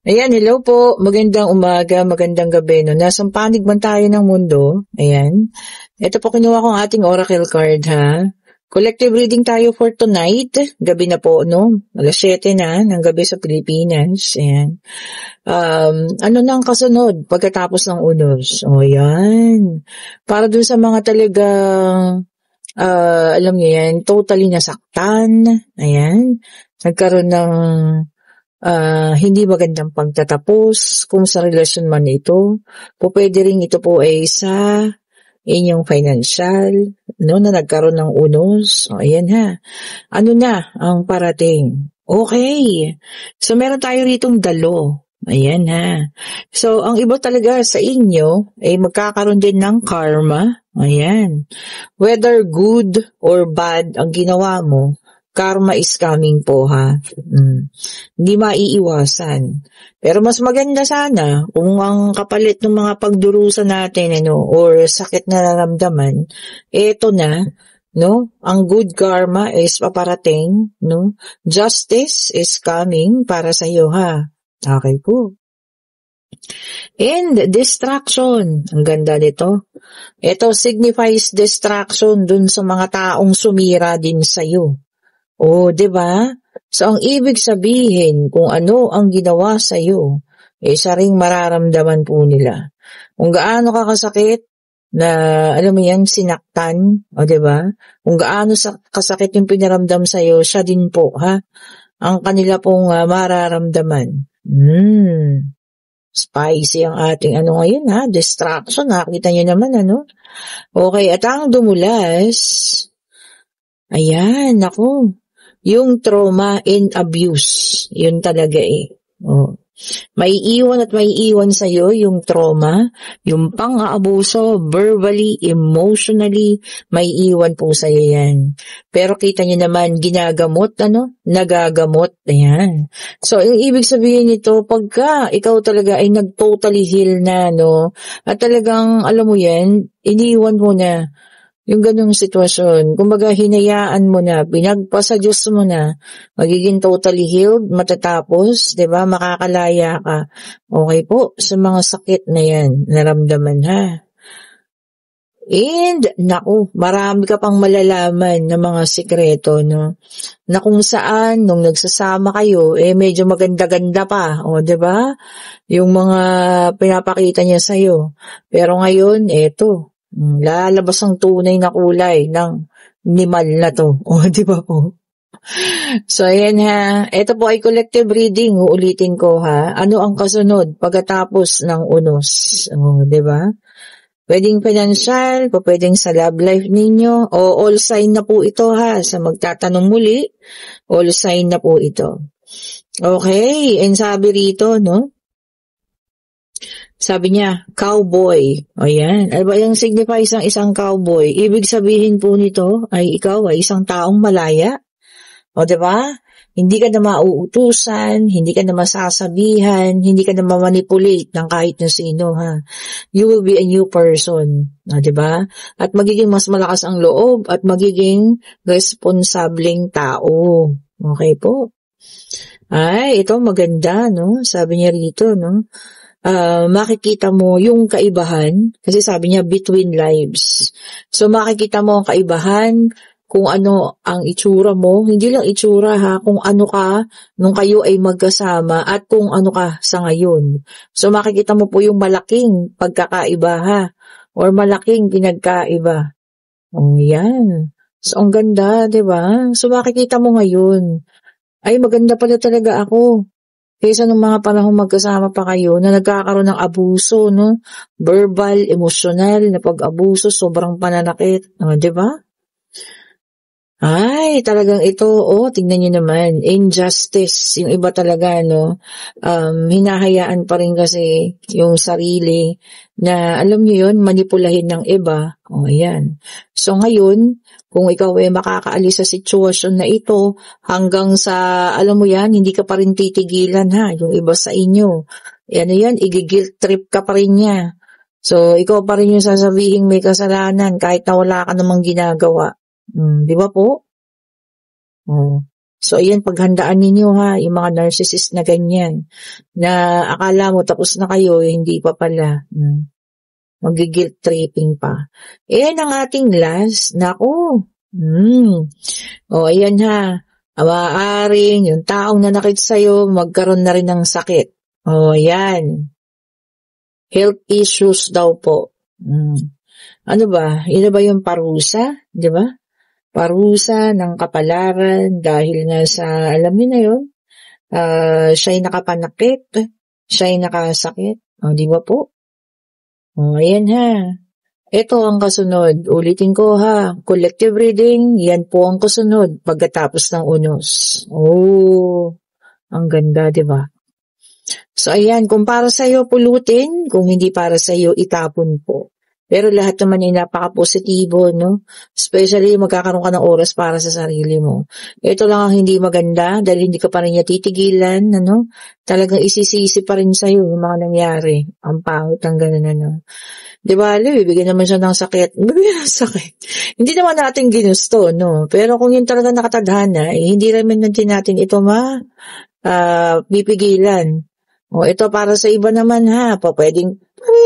Ayan, hello po. Magandang umaga, magandang gabi. No? Nasang panig man tayo ng mundo. Ayan. Ito po kinuha kong ating oracle card ha. Collective reading tayo for tonight. Gabi na po, no? Alas 7 na ng gabi sa Pilipinas. Ayan. Ano nang kasunod pagkatapos ng unos? O, ayan. Para dun sa mga talagang, alam niyo yan, totally nasaktan. Ayan. Nagkaroon ng hindi magandang pagtatapos kung sa relasyon man ito. Pwede rin ito po ay sa inyong financial, no, na nagkaroon ng unos. O, ayan ha. Ano na ang parating? Okay. So, meron tayo ritong dalo. Ayan ha. So, ang iba talaga sa inyo ay magkakaroon din ng karma. Ayan. Whether good or bad ang ginawa mo, karma is coming po ha. Hindi maiiwasan. Pero mas maganda sana kung ang kapalit ng mga pagdurusa natin or sakit na nararamdaman, eto na, no? Ang good karma is paparating, no? Justice is coming para sa iyo ha. Okay po. And distraction, ang ganda nito. Ito signifies distraction dun sa mga taong sumira din sa iyo. Oh, 'di ba? So ang ibig sabihin kung ano ang ginawa sa iyo, isa ring mararamdaman po nila. Kung gaano ka kasakit na alam mo 'yan sinaktan, o 'di ba? Kung gaano kasakit yung pinaramdam sa iyo, siya din po ha. Ang kanila pong mararamdaman. Spicy ang ating ngayon ha, distraction. Nakita niyo naman Okay, at ang dumulas, ayan, naku. Yung trauma and abuse, yun talaga Oh. Maiiwan at maiiwan sa'yo yung trauma, yung pang-aabuso, verbally, emotionally, maiiwan po sa'yo yan. Pero kita nyo naman, ginagamot, nagagamot, ayan. So, yung ibig sabihin nito, pagka ikaw talaga ay nag-totally heal na, at talagang, alam mo yan, iniwan mo na, yung ganung sitwasyon, kumbaga hinayaan mo na, pinagpasa Diyos mo na, magiging totally healed, matatapos, 'di ba? Makakalaya ka. Okay po, sa mga sakit na 'yan, naramdaman ha. And, naku, marami ka pang malalaman ng mga sikreto, na kung saan, nung nagsasama kayo, medyo maganda-ganda pa, 'di ba? Yung mga pinapakita niya sa'yo. Pero ngayon, eto, lalabas ang tunay na kulay ng nimal na to. Di ba po? So, ayan ha. Ito po ay collective reading. Uulitin ko ha. Ano ang kasunod pagkatapos ng unos? Di ba? Pwedeng financial, pwedeng sa love life ninyo, o all sign na po ito ha. Sa magtatanong muli, all sign na po ito. Okay. And sabi rito, sabi niya, cowboy. O yan. Ano ba yung signifies ng isang cowboy? Ibig sabihin po nito ay ikaw ay isang taong malaya. O diba? Hindi ka na mauutusan, hindi ka na masasabihan, hindi ka na mamanipulate ng kahit na sino ha. You will be a new person. O diba? At magiging mas malakas ang loob at magiging responsableng tao. Okay po? Ay, ito maganda, Sabi niya rito, makikita mo yung kaibahan, kasi sabi niya between lives. So makikita mo ang kaibahan kung ano ang itsura mo, hindi lang itsura ha, kung ano ka nung kayo ay magkasama at kung ano ka sa ngayon. So makikita mo po yung malaking pagkakaiba ha, or malaking pinagkaiba. Yan. So ang ganda, 'di ba? So makikita mo ngayon, ay maganda pala talaga ako. Kaysa nung mga panahong magkasama pa kayo na nagkakaroon ng abuso, verbal, emosyonal na pag-abuso, sobrang pananakit, di ba? Ay, talagang ito, tingnan niyo naman, injustice, yung iba talaga, hinahayaan pa rin kasi yung sarili na, alam niyo yun, manipulahin ng iba. Ayan. So ngayon, kung ikaw ay makakaalis sa sitwasyon na ito, hanggang sa, alam mo yan, hindi ka pa rin titigilan ha, yung iba sa inyo. Ano yan, i-guilt trip ka pa rin niya. So, ikaw pa rin yung sasabihin may kasalanan kahit na wala ka namang ginagawa. Di ba po? So, ayan, paghandaan ninyo ha, yung mga narcissist na ganyan, na akala mo tapos na kayo, hindi pa pala. Mag-guilt tripping pa. Ayan ang ating last. Naku. O, ayan ha. Maaaring yung taong nanakit sa'yo, magkaroon na rin ng sakit. O, ayan. Health issues daw po. Ano ba? Yun ba yung parusa? Di ba? Parusa ng kapalaran dahil nga sa, alam niyo na yun, siya'y nakapanakit, siya'y nakasakit. O, di ba po? O, ayan ha. Ito ang kasunod. Ulitin ko ha. Collective reading, yan po ang kasunod pagkatapos ng unos. Oh, ang ganda, di ba? So, ayan, kung para sa'yo, pulutin. Kung hindi para sa'yo, itapon po. Pero lahat naman ay napaka-positibo, no? Especially, magkakaroon ka ng oras para sa sarili mo. Ito lang ang hindi maganda dahil hindi ka pa rin niya titigilan, ano? Talagang isisisi pa rin sa'yo yung mga nangyari. Ang pangit ang ganun, ano? Di ba, bibigyan naman siya ng sakit. Bibigyan ng sakit. Hindi naman natin ginusto, no? Pero kung yun talaga nakatadhana, hindi naman natin ito pipigilan. O, ito para sa iba naman ha, pwedeng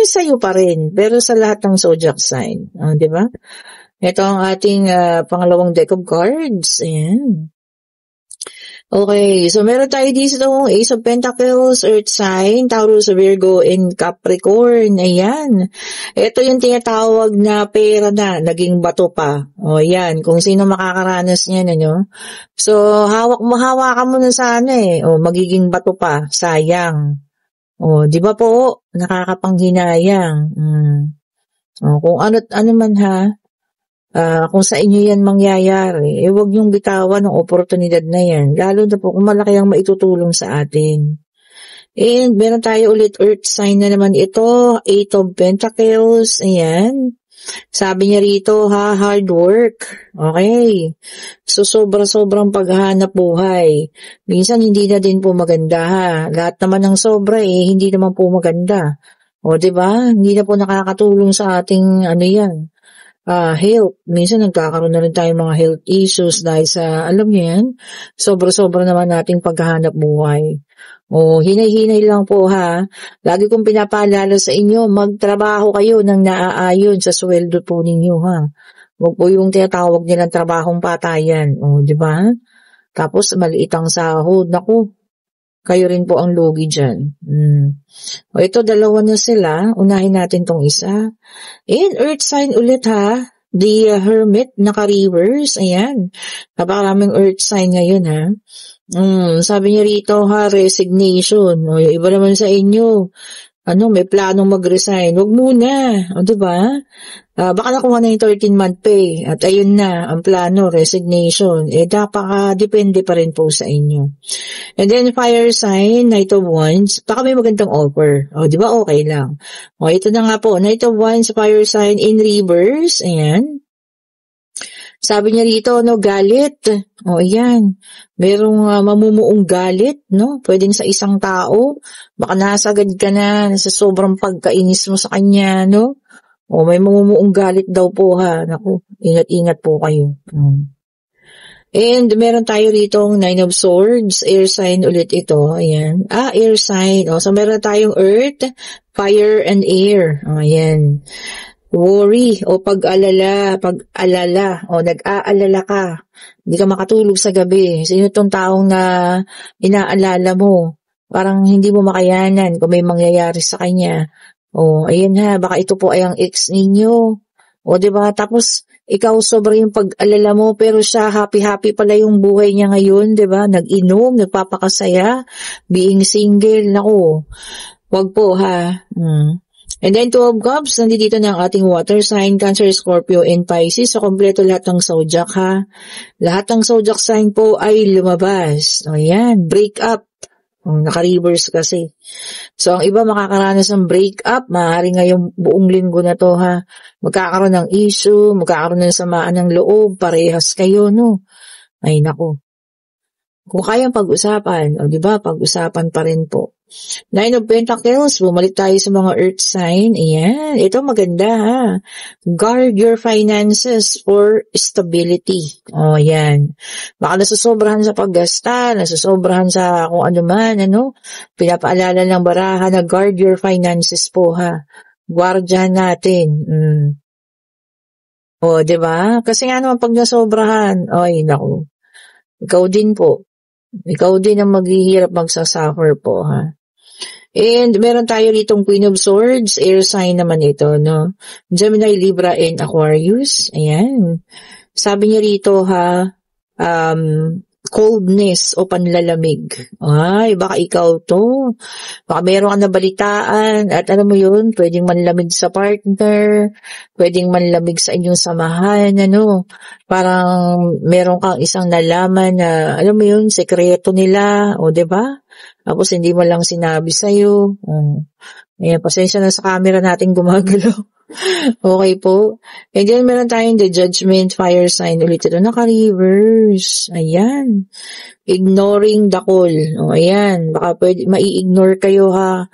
sa'yo pa rin, pero sa lahat ng zodiac sign. Di ba? Ito ang ating pangalawang deck of cards. Ayan. Okay, so meron tayo dito Ace of Pentacles, Earth sign, Taurus, Virgo, and Capricorn. Ayan. Ito yung tinatawag na pera na, naging bato pa. O, ayan. Kung sino makakaranas niyan, ano? So, hawakan mo na sana O, magiging bato pa. Sayang. O, di ba po? Nakakapanghinayang. O, kung ano man ha, kung sa inyo yan mangyayari, huwag niyong bitawan ng oportunidad na yan. Lalo na po kung malaki ang maitutulong sa atin. And meron tayo ulit Earth sign na naman ito, Eight of Pentacles. Ayan. Sabi niya rito, hard work. Okay. So, sobrang paghahanap buhay. Minsan, hindi na din po maganda ha. Lahat naman ng sobra hindi naman po maganda. O, diba? Hindi na po nakakatulong sa ating, yan, health. Minsan, nagkakaroon na rin tayo mga health issues dahil sa, alam niyo yan, sobra naman nating paghahanap buhay. O, hinay-hinay lang po ha. Lagi kong pinapaalala sa inyo, magtrabaho kayo ng naaayon sa sweldo po ninyo ha. Huwag po yung tinatawag nilang trabahong patayan. O, di ba? Tapos, maliit ang sahod. Naku, kayo rin po ang lugi dyan. O, ito, dalawa na sila. Unahin natin tong isa. And Earth sign ulit ha. The Hermit, naka-reverse. Ayan. Napakaraming Earth sign ngayon ha. Sabi niya rito ha, resignation. O, yung iba naman sa inyo, may planong mag-resign. Huwag muna. O, diba? Baka nakuha na yung 13-month pay. At ayun na, ang plano, resignation. Depende pa rin po sa inyo. And then, fire sign, Knight of Wands. Baka may magandang offer. O, diba? Okay lang. O, ito na nga po, Knight of Wands, fire sign in reverse. Ayan. Sabi niya rito, galit. O, ayan. Merong mamumuong galit, no? Pwedeng sa isang tao. Baka nasagad ka na sa sobrang pagkainis mo sa kanya, no? O, may mamumuong galit daw po, ha? Naku, ingat-ingat po kayo. And meron tayo rito Nine of Swords, air sign ulit ito. Ayan. Air sign. O, so meron tayong earth, fire, and air. O, ayan. Worry o pag-alala, o nag-aalala ka, hindi ka makatulog sa gabi. Sino tong taong na inaalala mo? Parang hindi mo makayanan kung may mangyayari sa kanya. O, ayan ha, baka ito po ay ang ex ninyo. O, diba? Tapos, ikaw sobra yung pag-alala mo, pero siya happy-happy pala yung buhay niya ngayon, diba? Nag-inom, nagpapakasaya, being single, naku. Wag po ha. And then, Two of Cups, nandito na ang ating water sign, Cancer, Scorpio, and Pisces. So, kompleto lahat ng zodiac, ha? Lahat ng zodiac sign po ay lumabas. O, yan, break up. Naka-reverse kasi. So, ang iba makakaranas ng break up, maaaring ngayong buong linggo na to, ha? Magkakaroon ng issue, magkakaroon ng samaan ng loob, parehas kayo, no? Ay, naku. Kung kayang pag-usapan, o, di ba, pag-usapan pa rin po. Nine of Pentacles, bumalik tayo sa mga earth sign. Ayan, ito maganda ha. Guard your finances for stability. O, ayan. Baka nasusobrahan sa paggasta, nasusobrahan sa kung ano man, ano. Pinapaalala ng baraha na guard your finances po ha. Guardian natin. O, diba? Kasi nga naman pag nasobrahan, ay, naku. Ikaw din po. Ikaw din ang maghihirap magsasuffer po ha. And meron tayo ditong Queen of Swords, air sign naman ito, no? Gemini, Libra, and Aquarius. Ayan. Sabi niya rito ha, coldness o panlalamig. Ay, baka ikaw to. Baka meron ka nabalitaan at alam mo yun, pwedeng manlamig sa partner, pwedeng manlamig sa inyong samahan, ano. Parang meron kang isang nalaman na, alam mo yun, sekreto nila, o 'di ba? Tapos hindi mo lang sinabi sa'yo. Ayan, pasensya na sa camera natin gumagalaw. Okay po. And then meron tayong the judgment, fire sign ulit ito. Naka-reverse. Ayan. Ignoring the call. O, ayan. Baka pwede, mai-ignore kayo ha.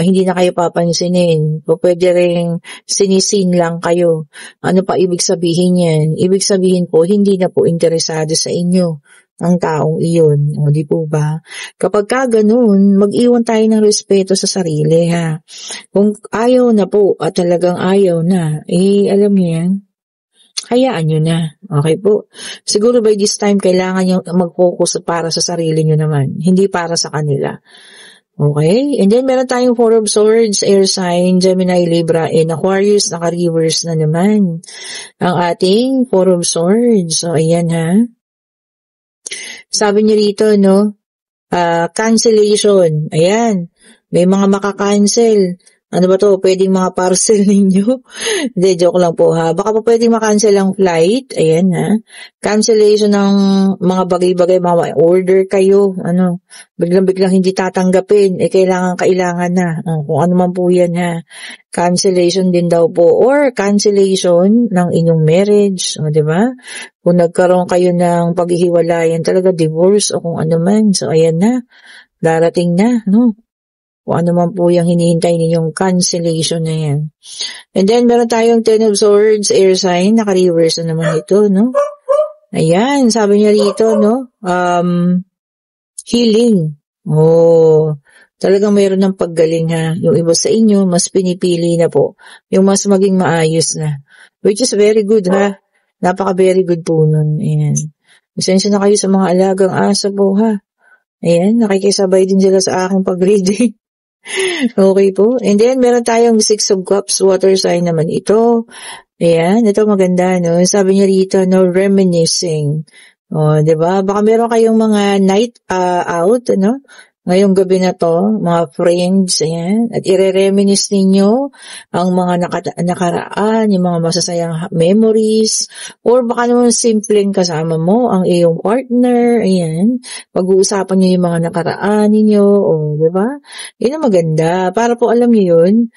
Hindi na kayo papansinin. O pwede rin sinisin lang kayo. Ano pa ibig sabihin yan? Ibig sabihin po, hindi na po interesado sa inyo ang taong iyon. O, di po ba? Kapag ka ganun, mag-iwan tayo ng respeto sa sarili, ha? Kung ayaw na po at talagang ayaw na, alam niyo yan, hayaan nyo na. Okay po? Siguro by this time, kailangan nyo mag-focus para sa sarili nyo naman, hindi para sa kanila. Okay? And then, meron tayong Four of Swords, air sign, Gemini, Libra, and Aquarius, naka-reverse na naman ang ating Four of Swords. So, ayan ha. Sabi niyo rito, no, cancellation. Ayan, may mga maka-cancel. Ano ba to? Pwedeng mga parcel ninyo? Hindi, joke lang po ha. Baka po pwedeng makancel ang flight. Ayan ha. Cancellation ng mga bagay-bagay, mga order kayo. Ano, biglang-biglang hindi tatanggapin. Kailangan na. Kung ano man po yan ha. Cancellation din daw po. Or cancellation ng inyong marriage. O, diba? Kung nagkaroon kayo ng paghihiwalayan, talaga divorce o kung ano man. So, ayan na. Darating na, no? Kung ano man po yung hinihintay ninyong cancellation na yan. And then, meron tayong Ten of Swords, air sign, naka-reverse na naman ito, no? Ayan, sabi niya rito, no? Healing. Oh, talagang mayroon ng paggaling ha. Yung iba sa inyo, mas pinipili na po. Yung mas maging maayos na. Which is very good ha. Napaka-very good po nun. Ayan. Pasensya na kayo sa mga alagang aso po ha. Ayan, nakikisabay din sila sa aking pag-reading. Okay po. And then, meron tayong Six of Cups, water sign naman ito. Ayan, ito maganda, no? Sabi niya rito, no, reminiscing. O, diba? Baka meron kayong mga night out, no? Ngayong gabi na to, mga friends, ayan, at ire-reminisce ninyo ang mga nakaraan, yung mga masasayang memories, or baka naman simpleng kasama mo ang iyong partner, ayan, pag-uusapan nyo yung mga nakaraan ninyo, o, diba? Yun ang maganda, para po alam nyo yun,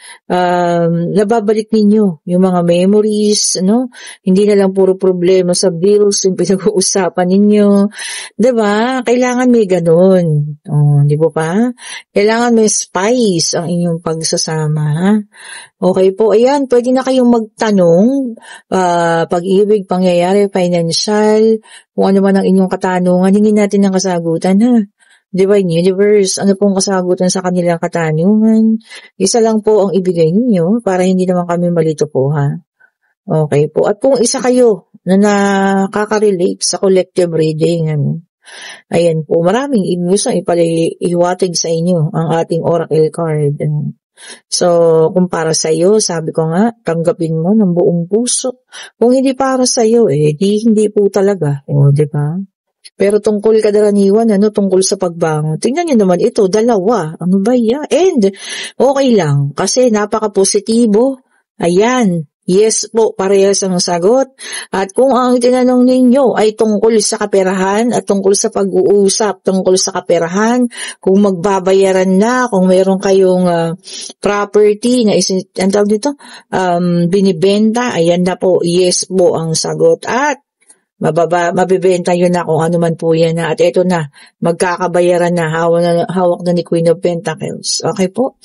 nababalik ninyo yung mga memories, ano, hindi na lang puro problema sa bills, yung pinag-uusapan ninyo, diba? Kailangan may ganun, di ba pa? Kailangan may spice ang inyong pagsasama, ha? Okay po, ayan, pwede na kayong magtanong, pag-ibig, pangyayari, financial, kung ano man ang inyong katanungan, hingin natin ng kasagutan, ha? Divine Universe, ano pong kasagutan sa kanilang katanungan? Isa lang po ang ibigay ninyo para hindi naman kami malito po, ha? Okay po. At kung isa kayo na nakaka-relate sa collective reading, ano, ayan po, maraming gustong iwatig sa inyo ang ating oracle card. So, kung para sa iyo, sabi ko nga, tanggapin mo ng buong puso. Kung hindi para sa iyo, hindi po talaga. O, di ba? Pero tungkol kadalaniwan, tungkol sa pagbangon. Tingnan niyo naman ito, dalawa. Ano ba yan? And, okay lang, kasi napaka-positibo. Ayan. Yes po, parehas ang sagot. At kung ang tinanong ninyo ay tungkol sa kaperahan at tungkol sa pag-uusap, tungkol sa kaperahan, kung magbabayaran na, kung meron kayong property na ang tawag dito, binibenta, ayan na po, yes po ang sagot. At mabibenta yun na kung ano man po yan na. At eto na, magkakabayaran na, hawak na ni Queen of Pentacles. Okay po?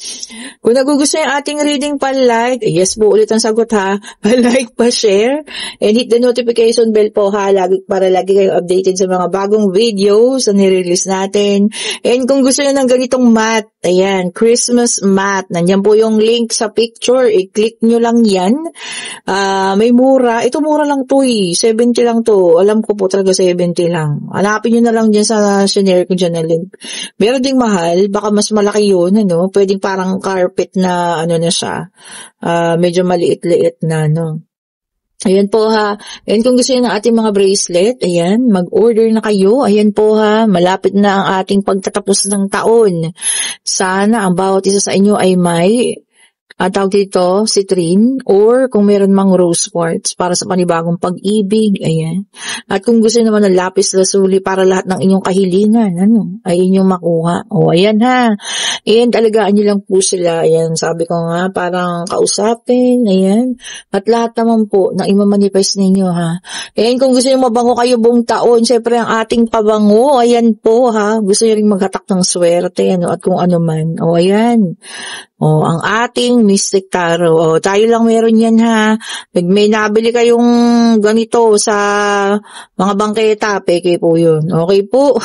Kung nagugustuhan yung ating reading, pa-like, yes po ulit ang sagot ha, pa-like, pa-share, and hit the notification bell po ha, para lagi kayo updated sa mga bagong videos na nire-release natin. And kung gusto nyo ng ganitong mat, ayan, Christmas mat, nandyan po yung link sa picture, i-click nyo lang yan. May mura, ito mura lang to 70 lang to, alam ko po talaga 70 lang. Hanapin nyo na lang dyan sa shinare ko dyan na link. Meron ding mahal, baka mas malaki yun, pwedeng parang carpet na, na siya, medyo maliit-liit na, Ayan po ha. And kung gusto niyo ng ating mga bracelet, ayan, mag-order na kayo. Ayan po ha, malapit na ang ating pagtatapos ng taon. Sana ang bawat isa sa inyo ay may tawag dito, citrine, or kung meron mang rose quartz para sa panibagong pag-ibig, ayan. At kung gusto naman ng lapis lazuli para lahat ng inyong kahilingan, ay inyong makuha. O, ayan ha. And alagaan nyo lang po sila, ayan, sabi ko nga, parang kausapin, ayan. At lahat naman po na imamanifest ninyo ha. Ayan, kung gusto nyo mabango kayo buong taon, syempre ang ating pabango, ayan po ha. Gusto nyo rin maghatak ng swerte, at kung ano man. O, ayan. O, ang ating Mystic Tarot. O, tayo lang meron yan ha. May nabili kayong ganito sa mga bangketa, peke po yun. Okay po.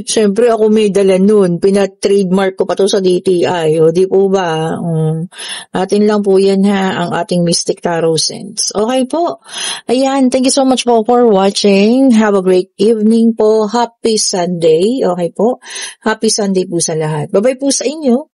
Siyempre ako may dala nun. Pina-trademark ko pa to sa DTI. O, di po ba? Atin lang po yan ha, ang ating Mystic Tarot Sense. Okay po. Ayan, thank you so much po for watching. Have a great evening po. Happy Sunday. Okay po. Happy Sunday po sa lahat. Bye-bye po sa inyo.